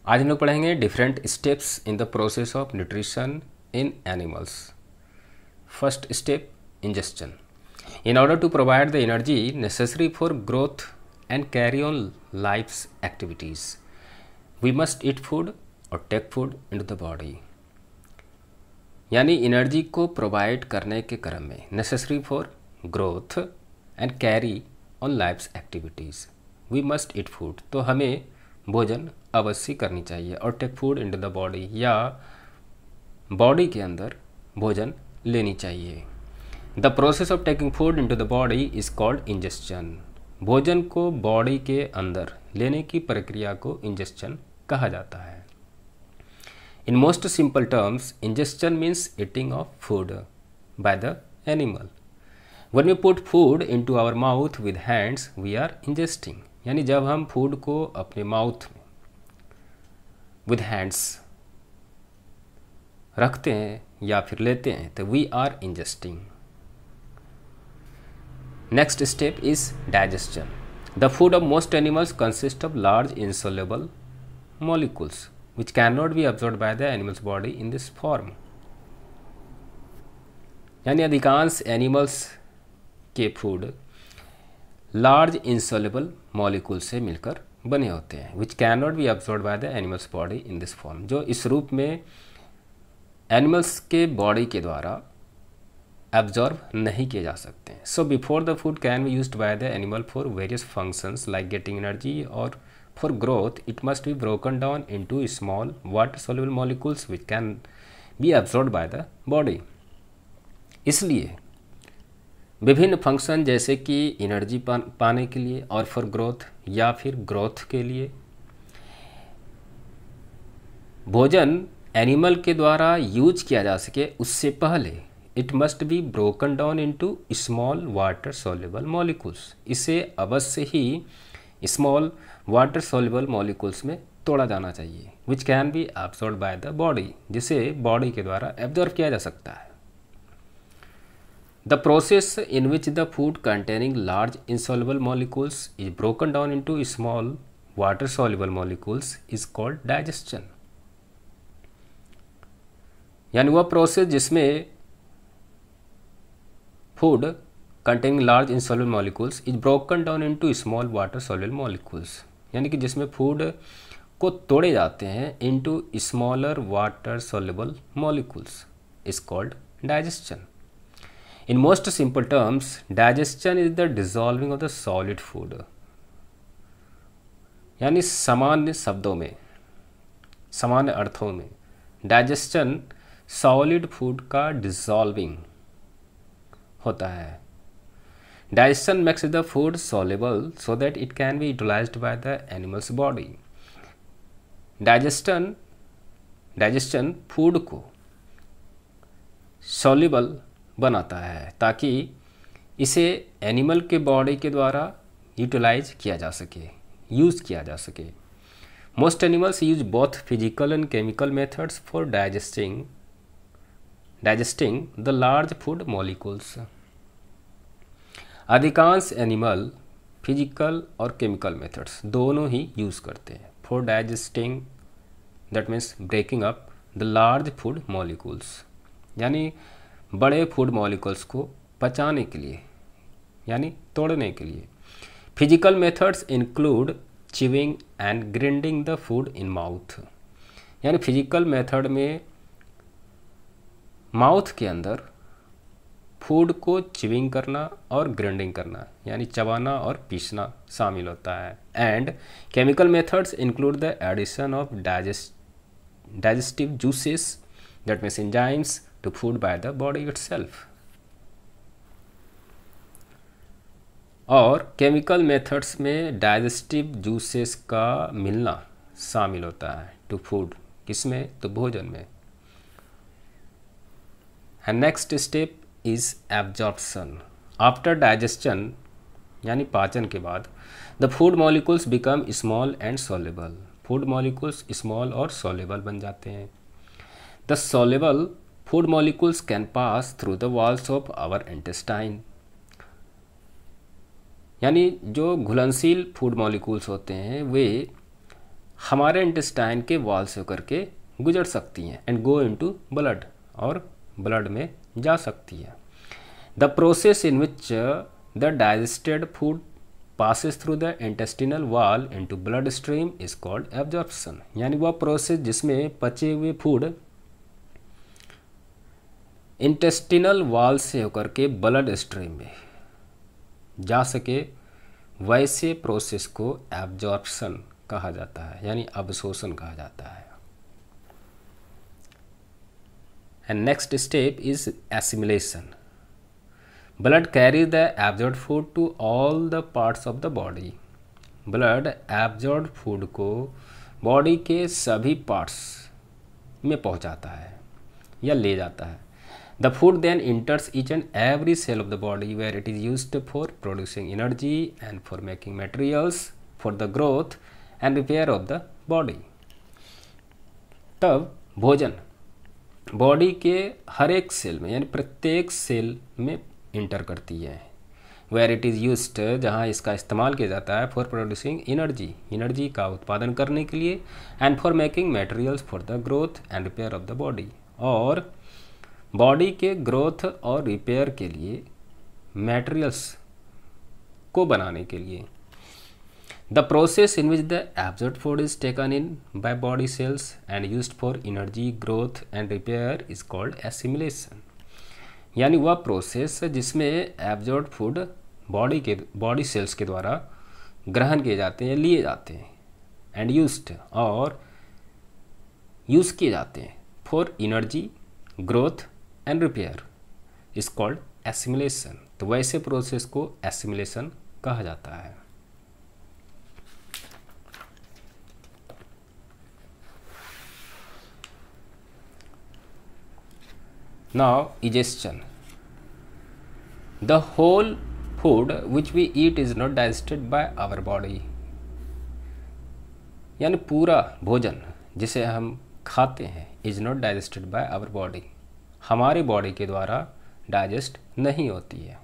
आज हम लोग पढ़ेंगे different steps in the process of nutrition in animals. First step, ingestion. In order to provide the energy necessary for growth and carry on life's activities, we must eat food or take food into the body। यानी energy को provide करने के क्रम में necessary for growth and carry on life's activities we must eat food, तो हमें भोजन अवश्य करनी चाहिए, और take food into the body, या बॉडी के अंदर भोजन लेनी चाहिए। The process of taking food into the body is called ingestion. भोजन को बॉडी के अंदर लेने की प्रक्रिया को इंजेस्शन कहा जाता है। In most simple terms, ingestion means eating of food by the animal. When we put food into our mouth with hands we are ingesting. यानी जब हम फूड को अपने माउथ में विद हैंड्स रखते हैं या फिर लेते हैं तो we are ingesting. Next step is digestion. The food of most animals consists of large insoluble molecules which cannot be absorbed by the animal's body in this form. यानी अधिकांश एनिमल्स के फूड लार्ज इंसोल्युबल मॉलिक्यूल से मिलकर बने होते हैं, which can not be absorb bye the animal's body in this form, जो इस रूप में एनिमल्स के बॉडी के द्वारा एब्जॉर्ब नहीं किए जा सकते हैं। So before the food can be used by the animal for various functions like getting energy और for growth, it must be broken down into small water soluble molecules which can be absorb by the body. इसलिए विभिन्न function जैसे कि energy पाने के लिए और for growth या फिर ग्रोथ के लिए भोजन एनिमल के द्वारा यूज किया जा सके, उससे पहले it must be broken down into small water soluble molecules. इसे अवश्य ही स्मॉल वाटर सॉल्युबल मॉलिक्यूल्स में तोड़ा जाना चाहिए, विच can be absorb by the body, जिसे बॉडी के द्वारा एब्जॉर्ब किया जा सकता है। The process in which the food containing large insoluble molecules is broken down into small water soluble molecules is called digestion। यानी वह प्रोसेस जिसमें food containing large insoluble molecules is broken down into small water soluble molecules, यानी कि जिसमें food को तोड़े जाते हैं into smaller water soluble molecules is called digestion। In most simple terms, digestion is the dissolving of the solid food। यानी सामान्य शब्दों में, सामान्य अर्थों में डाइजेशन सॉलिड फूड का डिसॉल्विंग होता है। Digestion makes the food soluble so that it can be utilized by the animal's body. Digestion food को सॉल्युबल बनाता है ताकि इसे एनिमल के बॉडी के द्वारा यूटिलाइज किया जा सके, यूज़ किया जा सके। Most animals use both physical and chemical methods for digesting the large food molecules. अधिकांश एनिमल फिजिकल और केमिकल मेथड्स दोनों ही यूज़ करते हैं for digesting, that means breaking up the large food molecules, यानी बड़े फूड मॉलिक्यूल्स को पचाने के लिए, यानी तोड़ने के लिए। Physical methods include chewing and grinding the food in mouth. यानी फिजिकल मेथड में माउथ के अंदर फूड को चिविंग करना और ग्राइंडिंग करना, यानी चबाना और पीसना शामिल होता है। And chemical methods include the addition of digestive juices, that means enzymes, to food by the body itself। और केमिकल मेथड्स में डाइजेस्टिव जूसेस का मिलना शामिल होता है टू फूड, किसमें, तो भोजन में। And next step is absorption. After digestion यानी पाचन के बाद the food molecules become small and soluble. Food molecules small और सॉल्युबल बन जाते हैं। The soluble food molecules can pass through the walls of our intestine। यानी जो घुलनशील फूड मॉलिक्यूल्स होते हैं वे हमारे इंटेस्टाइन के वॉल से होकर के गुजर सकती हैं एंड गो इनटू ब्लड, और ब्लड में जा सकती है। The process in which the digested food passes through the intestinal wall into blood stream is called absorption। यानी वह प्रोसेस जिसमें पचे हुए फूड इंटेस्टिनल वॉल से होकर के ब्लड स्ट्रीम में जा सके, वैसे प्रोसेस को एब्जॉर्प्शन कहा जाता है, यानी अवशोषण कहा जाता है। And next step is assimilation. Blood carries the absorbed food to all the parts of the body। Blood absorb food को बॉडी के सभी पार्ट्स में पहुंचाता है या ले जाता है। The food then enters each and every cell of the body where it is used for producing energy and for making materials for the growth and repair of the body. तब भोजन body के हर एक cell में, यानी प्रत्येक cell में inter करती है। वेयर इट इज़ यूज्ड, जहाँ इसका इस्तेमाल किया जाता है फॉर प्रोड्यूसिंग एनर्जी, एनर्जी का उत्पादन करने के लिए, and for making materials for the growth and repair of the body, और बॉडी के ग्रोथ और रिपेयर के लिए मटेरियल्स को बनाने के लिए। The process in which the absorbed food is taken in by body cells and used for energy, growth and repair is called assimilation. यानी वह प्रोसेस जिसमें एब्जॉर्ब फूड बॉडी सेल्स के द्वारा ग्रहण किए जाते हैं, लिए जाते हैं, एंड यूज्ड और यूज़ किए जाते हैं for energy, growth and repair is called assimilation. तो वैसे प्रोसेस को एसिमिलेशन कहा जाता है। Now digestion। The whole food which we eat is not digested by our body। यानी पूरा भोजन जिसे हम खाते हैं is not digested by our body, हमारे बॉडी के द्वारा डाइजेस्ट नहीं होती है।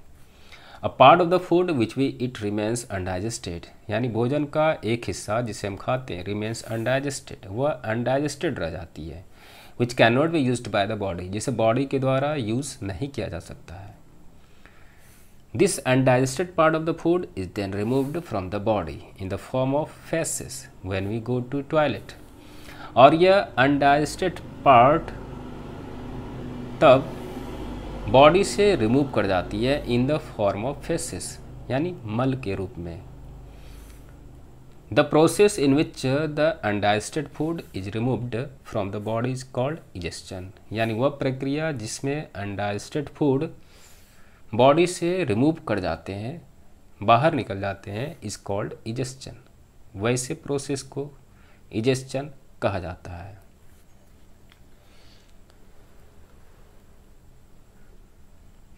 A part of the food which we eat remains undigested। यानी भोजन का एक हिस्सा जिसे हम खाते हैं remains undigested, वह undigested रह जाती है। which cannot be used by the body, जिसे बॉडी के द्वारा यूज़ नहीं किया जा सकता है। This undigested part of the food is then removed from the body in the form of feces when we go to toilet। और यह undigested part तब बॉडी से रिमूव कर जाती है in the form of feces, यानी मल के रूप में। The process in which the undigested food is removed from the body is called digestion। यानी वह प्रक्रिया जिसमें undigested food बॉडी से रिमूव कर जाते हैं, बाहर निकल जाते हैं, is called digestion। वैसे प्रोसेस को digestion कहा जाता है।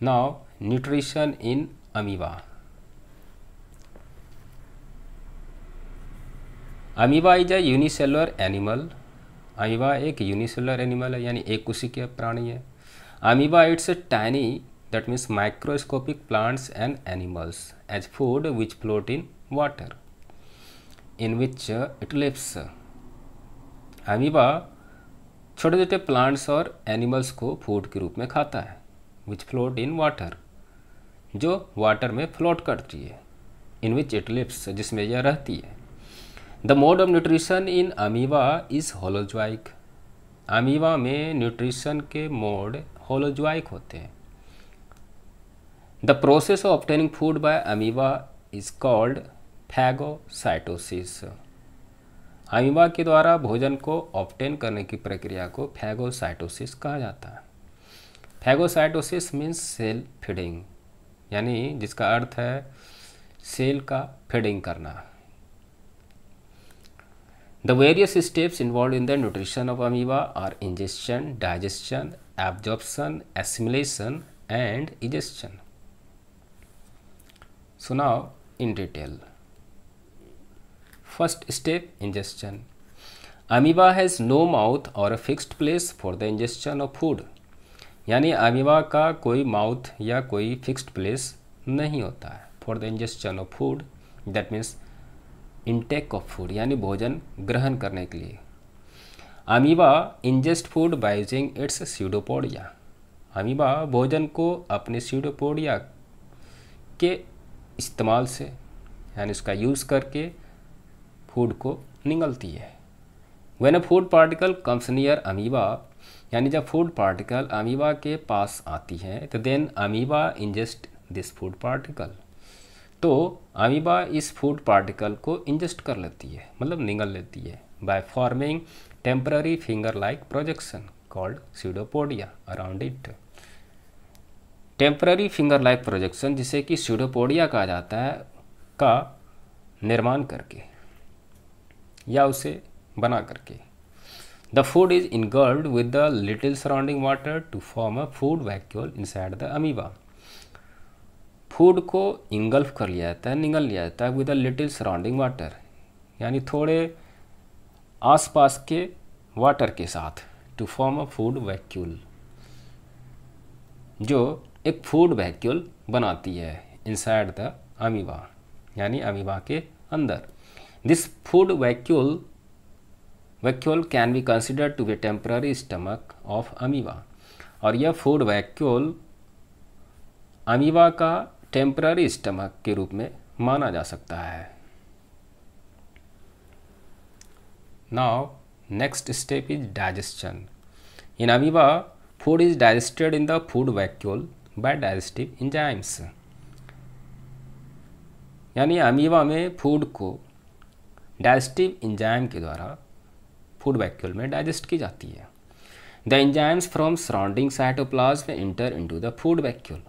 Now nutrition in amoeba। Amoeba is a unicellular animal. Amoeba एक यूनिसेलुलर एनिमल है, यानी एक कोशिकीय प्राणी है। Amoeba it's tiny, that means microscopic plants and animals as food which float in water in which it lives. Amoeba छोटे छोटे plants और एनिमल्स को फूड के रूप में खाता है, विच फ्लोट इन वाटर, जो वाटर में फ्लोट करती है, इन विच इट लिव्स, जिसमें यह रहती है। The mode of nutrition in amoeba is holozoic. Amoeba में न्यूट्रिशन के मोड होलोजोइक होते हैं। The process of obtaining food by amoeba is called phagocytosis. Amoeba के द्वारा भोजन को ऑब्टेन करने की प्रक्रिया को फैगोसाइटोसिस कहा जाता है। फैगोसाइटोसिस मीन्स सेल फीडिंग, यानी जिसका अर्थ है सेल का फीडिंग करना। The various steps involved in the nutrition of amoeba are ingestion, digestion, absorption, assimilation, and digestion. So now in detail. First step, ingestion. Amoeba has no mouth or a fixed place for the ingestion of food। यानी amoeba का कोई mouth या कोई fixed place नहीं होता है for the ingestion of food. That means intake of food यानी भोजन ग्रहण करने के लिए। Amoeba ingest food by using its pseudopodia. Amoeba भोजन को अपने स्यूडोपोडिया के इस्तेमाल से यानी उसका यूज़ करके फूड को निगलती है। When a food particle comes near amoeba, यानी जब फूड पार्टिकल अमीबा के पास आती है तो then amoeba ingest this food particle, तो अमीबा इस फूड पार्टिकल को इंजेस्ट कर लेती है, मतलब निगल लेती है, by forming temporary finger like projection called pseudopodia around it. Temporary finger like projection, जिसे कि स्यूडोपोडिया कहा जाता है, का निर्माण करके या उसे बना करके। The food is engulfed with the little surrounding water to form a food vacuole inside the amoeba. Food को इंगल्फ कर लिया जाता है, निगल लिया जाता है with a little surrounding water, यानी थोड़े आसपास के वाटर के साथ, to form a food vacuole, जो एक फूड वैक्यूल बनाती है इनसाइड द अमीबा, यानी अमीबा के अंदर। This food vacuole can be considered to B temporary stomach of amoeba, और यह फूड वैक्यूल अमीबा का टेम्पररी स्टमक के रूप में माना जा सकता है। Now next step is digestion. In amoeba food is digested in the food vacuole by digestive enzymes, यानी अमीबा में फूड को डाइजेस्टिव एंजाइम के द्वारा फूड वैक्यूल में डाइजेस्ट की जाती है। The enzymes from surrounding cytoplasm enter into the food vacuole,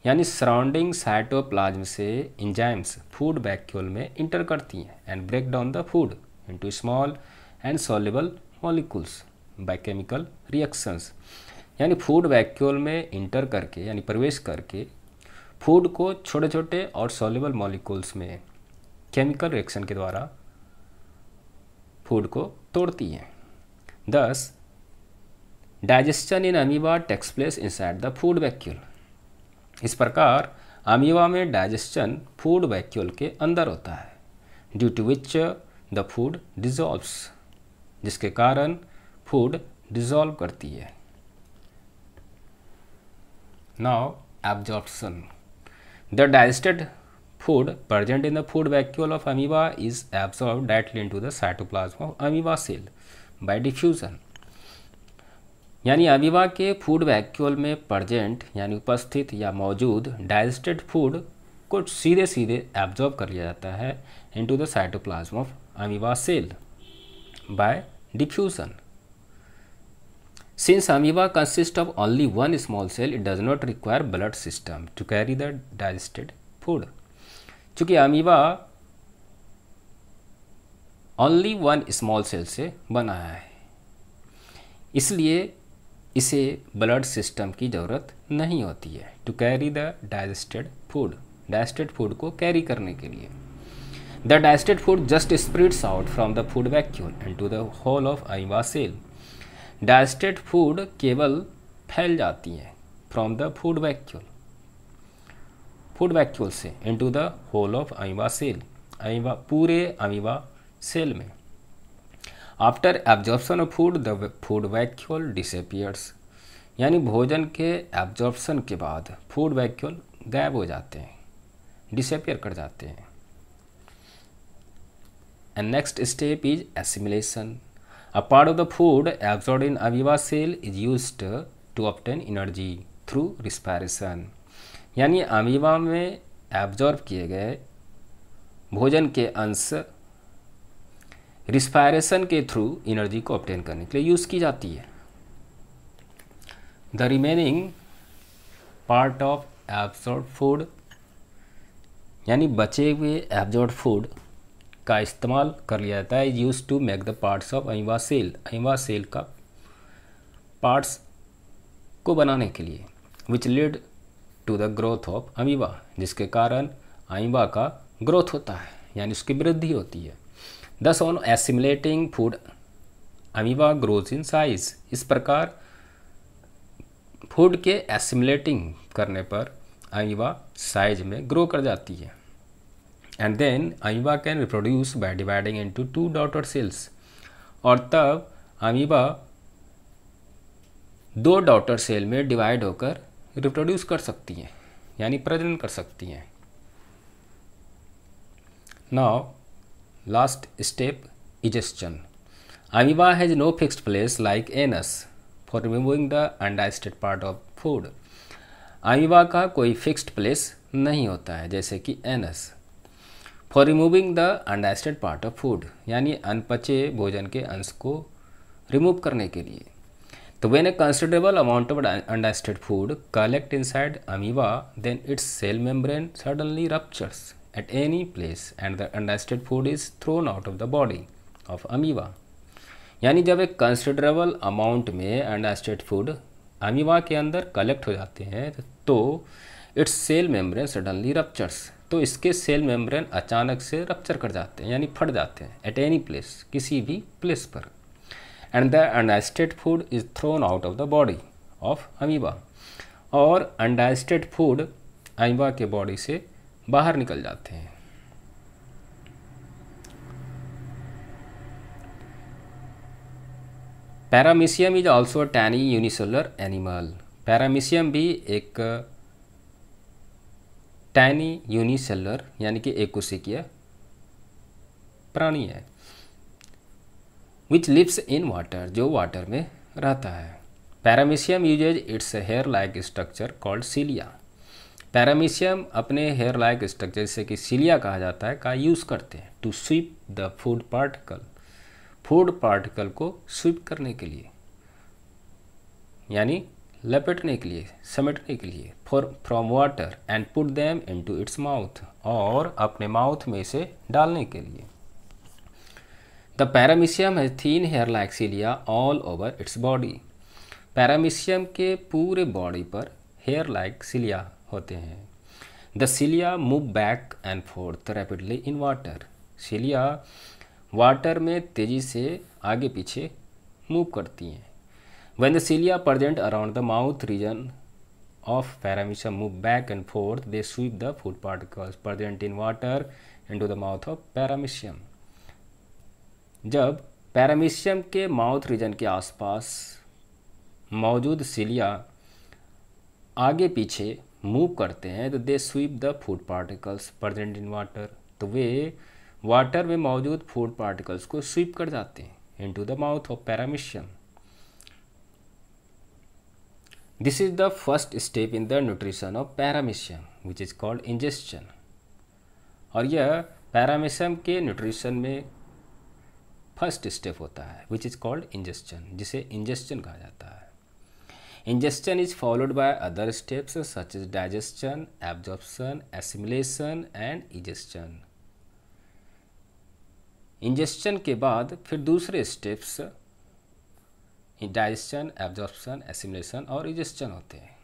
यानी सराउंडिंग साइटोप्लाज्म से एंजाइम्स फूड वैक्यूल में इंटर करती हैं and break down the food into small and soluble molecules by chemical reactions, यानी फूड वैक्यूल में enter करके यानी प्रवेश करके फूड को छोटे छोटे और सॉल्युबल मॉलिक्यूल्स में केमिकल रिएक्शन के द्वारा फूड को तोड़ती हैं। Thus digestion in amoeba takes place inside the food vacuole. इस प्रकार अमीबा में डाइजेशन फूड वैक्यूल के अंदर होता है, due to which the food dissolves, जिसके कारण फूड डिजॉल्व करती है। Now absorption. The digested food present in the food vacuole of amoeba is absorbed directly into the cytoplasm of amoeba cell by diffusion, यानी amoeba के food vacuole में present यानी उपस्थित या मौजूद डाइजेस्टेड फूड को सीधे सीधे एब्जॉर्ब कर लिया जाता है into the cytoplasm of amoeba cell by diffusion. Since amoeba consist of only one small cell, it does not require blood system to carry the digested food. चूँकि amoeba only one small cell से बना है, इसलिए इसे blood system की ज़रूरत नहीं होती है to carry the digested food को कैरी करने के लिए। The digested food just spreads out from the food vacuole into the whole of amoeba cell. Digested food केवल फैल जाती है फ्रॉम द फूड वैक्यूल से into the whole of amoeba cell, पूरे अमीबा सेल में। After absorption of food the food vacuole disappears, यानी भोजन के एब्जॉर्प्शन के बाद फूड वैक्यूल गायब हो जाते हैं, डिसअपियर कर जाते हैं। And next step is assimilation. A part of the food absorbed in amoeba cell is used to obtain energy through respiration, यानी अमीबा में एब्जॉर्ब किए गए भोजन के अंश रिस्पायरेशन के थ्रू एनर्जी को ऑब्टेन करने के लिए यूज़ की जाती है। The remaining part of absorb food, यानी बचे हुए एब्जॉर्ब फूड का इस्तेमाल कर लिया जाता है use to make the parts of amoeba cell, amoeba cell का पार्ट्स को बनाने के लिए, which lead to the growth of amoeba, जिसके कारण अमीबा का ग्रोथ होता है यानी उसकी वृद्धि होती है। दस on assimilating food amoeba grows in size, इस प्रकार फूड के एसिमिलेटिंग करने पर अमीबा साइज में ग्रो कर जाती है। And then amoeba can reproduce by dividing into 2 daughter cells, और तब अमीबा 2 डॉटर सेल में डिवाइड होकर रिप्रोड्यूस कर सकती हैं, यानी प्रजनन कर सकती हैं। Now last step, egestion. Amoeba has no fixed place like anus for removing the undigested part of food. Amoeba का कोई फिक्स्ड प्लेस नहीं होता है जैसे कि anus, for removing the undigested part of food, यानी अनपचे भोजन के अंश को रिमूव करने के लिए। तो when a considerable amount of undigested food collect inside amoeba, then its cell membrane suddenly ruptures at any place and the undigested food is thrown out of the body of amoeba। यानी जब एक considerable amount में undigested food amoeba के अंदर collect हो जाते हैं तो its cell membrane suddenly ruptures, तो इसके सेल मेम्ब्रेन अचानक से रप्चर कर जाते हैं यानी फट जाते हैं, एट एनी प्लेस, किसी भी प्लेस पर। And the undigested food is thrown out of the body of amoeba, और अनडाइजेस्टेड फूड अमीबा के बॉडी से बाहर निकल जाते हैं। Paramecium is also a tiny unicellular animal. Paramecium भी एक टैनी यूनिसेलुलर यानी कि एक कोशिकीय प्राणी है, विच लिव्स इन वाटर, जो वाटर में रहता है। Paramecium uses its hair like structure called cilia. Paramecium अपने हेयर लाइक स्ट्रक्चर जैसे कि सीलिया कहा जाता है का यूज़ करते हैं to sweep the food particle, food particle को स्वीप करने के लिए, यानी लपेटने के लिए, समेटने के लिए, from water and put them into its mouth, और अपने माउथ में इसे डालने के लिए। The paramecium has thin hair like cilia all over its body. Paramecium के पूरे बॉडी पर हेयर लाइक सीलिया होते हैं। The cilia move back and forth rapidly in water. Cilia water में तेजी से आगे पीछे मूव करती हैं। When the cilia present around the mouth region of paramecium move back and fourth, they sweep the food particles present in water into the mouth of paramecium. जब paramecium के mouth reason के आसपास मौजूद सीलिया आगे पीछे move करते हैं तो they sweep the food particles present in water, तो वे वाटर में मौजूद फूड पार्टिकल्स को स्वीप कर जाते हैं into the mouth of paramecium. This is the first step in the nutrition of paramecium which is called ingestion. और यह पैरामीशियम के न्यूट्रिशन में फर्स्ट स्टेप होता है विच इज कॉल्ड इंजेस्शन, जिसे इंजेस्शन कहा जाता है। Ingestion is followed by other steps such as digestion, absorption, assimilation and egestion। इंजेस्शन के बाद फिर दूसरे स्टेप्स डाइजेशन, एब्जॉर्प्शन, एसिमिलेशन और इजेस्शन होते हैं।